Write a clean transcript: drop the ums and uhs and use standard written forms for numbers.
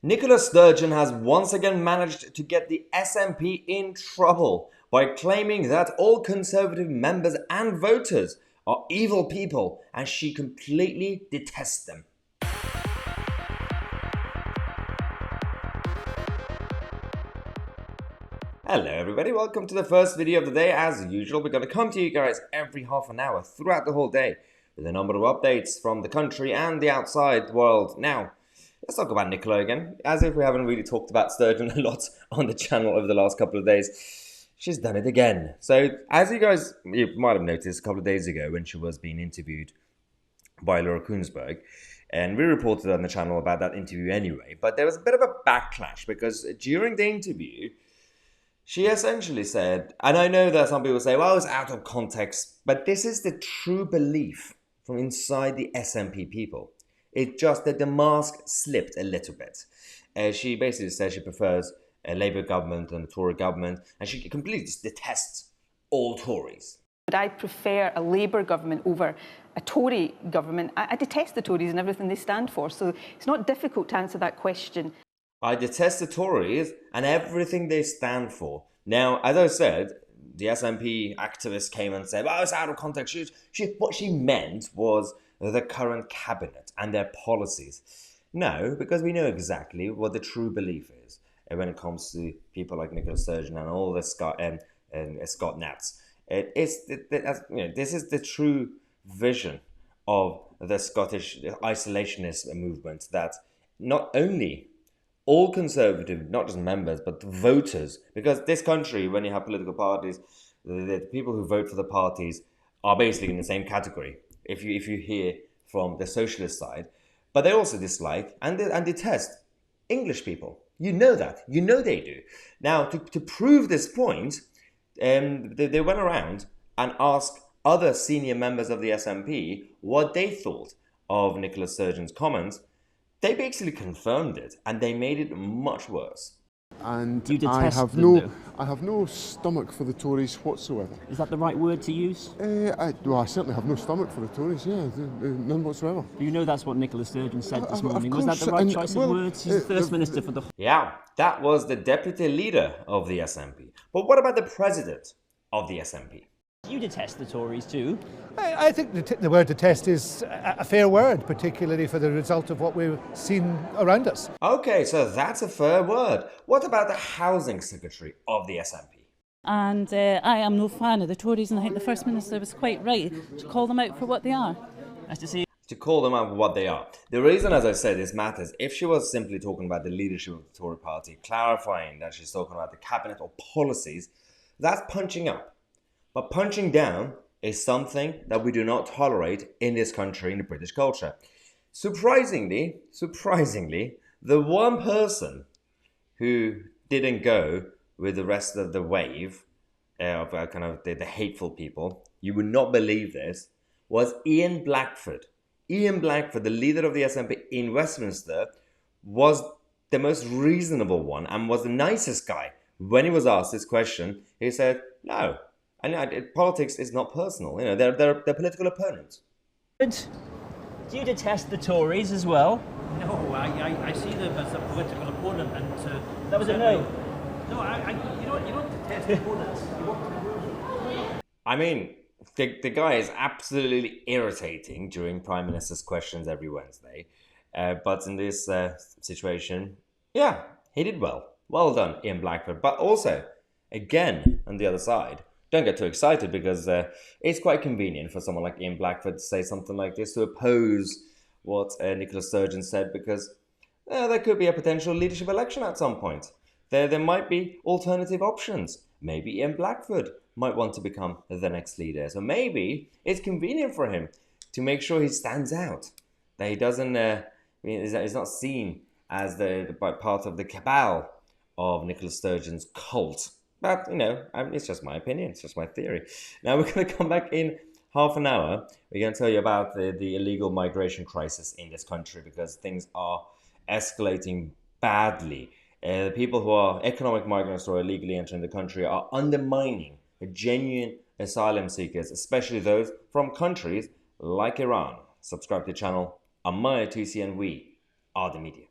Nicola Sturgeon has once again managed to get the SNP in trouble by claiming that all Conservative members and voters are evil people and she completely detests them. Hello everybody, welcome to the first video of the day. As usual, we're going to come to you guys every half an hour throughout the whole day with a number of updates from the country and the outside world. Now, let's talk about Nicola again, as if we haven't really talked about Sturgeon a lot on the channel over the last couple of days. She's done it again. So, as you might have noticed a couple of days ago when she was being interviewed by Laura Kuenssberg, and we reported on the channel about that interview anyway, but there was a bit of a backlash because during the interview, she essentially said, and I know that some people say, well, it's out of context, but this is the true belief from inside the SNP people. It's just that the mask slipped a little bit. She basically says she prefers a Labour government and a Tory government, and she completely just detests all Tories. But I prefer a Labour government over a Tory government. I detest the Tories and everything they stand for, so it's not difficult to answer that question. I detest the Tories and everything they stand for. Now, as I said, the SNP activist came and said, well, it's out of context. What she meant was the current cabinet and their policies. No, because we know exactly what the true belief is when it comes to people like Nicola Sturgeon and all the Scott Nats. This is the true vision of the Scottish isolationist movement, that not only all Conservative, not just members, but voters, because this country, when you have political parties, the people who vote for the parties are basically in the same category, if you hear from the socialist side, but they also dislike and detest English people. You know that. You know they do. Now, to prove this point, they went around and asked other senior members of the SNP what they thought of Nicola Sturgeon's comments. They basically confirmed it, and they made it much worse. And you I detest have them, I have no stomach for the Tories whatsoever. Is that the right word to use? I certainly have no stomach for the Tories, none whatsoever. You know that's what Nicola Sturgeon said this morning. Of Was that the right course, choice of words? She's the First Minister for the... Yeah, that was the deputy leader of the SNP. But what about the president of the SNP? You detest the Tories too. I think the word detest is a fair word, particularly for the result of what we've seen around us. Okay, so that's a fair word. What about the housing secretary of the SNP? And I am no fan of the Tories, and I think the First Minister was quite right to call them out for what they are. Nice to see you. To call them out for what they are. The reason, as I said, this matters, if she was simply talking about the leadership of the Tory party, clarifying that she's talking about the cabinet or policies, that's punching up. But punching down is something that we do not tolerate in this country, in the British culture. Surprisingly, the one person who didn't go with the rest of the wave of kind of the hateful people, you would not believe this, was Ian Blackford. Ian Blackford, the leader of the SNP in Westminster, was the most reasonable one and was the nicest guy. When he was asked this question, he said, no. And politics is not personal. You know, they're political opponents. Do you detest the Tories as well? No, I see them as a political opponent, and that was a no. No, you don't detest opponents. You want to remove them. I mean, the guy is absolutely irritating during Prime Minister's questions every Wednesday, but in this situation, yeah, he did well. Well done, Ian Blackford. But also, again, on the other side, don't get too excited, because it's quite convenient for someone like Ian Blackford to say something like this, to oppose what Nicola Sturgeon said, because there could be a potential leadership election at some point. There might be alternative options. Maybe Ian Blackford might want to become the next leader. So maybe it's convenient for him to make sure he stands out, that he doesn't, is not seen as the part of the cabal of Nicola Sturgeon's cult. But, it's just my opinion. It's just my theory. Now, we're going to come back in half an hour. We're going to tell you about the illegal migration crisis in this country, because things are escalating badly. The people who are economic migrants or illegally entering the country are undermining genuine asylum seekers, especially those from countries like Iran. Subscribe to the channel. I'm Tousi, and we are the media.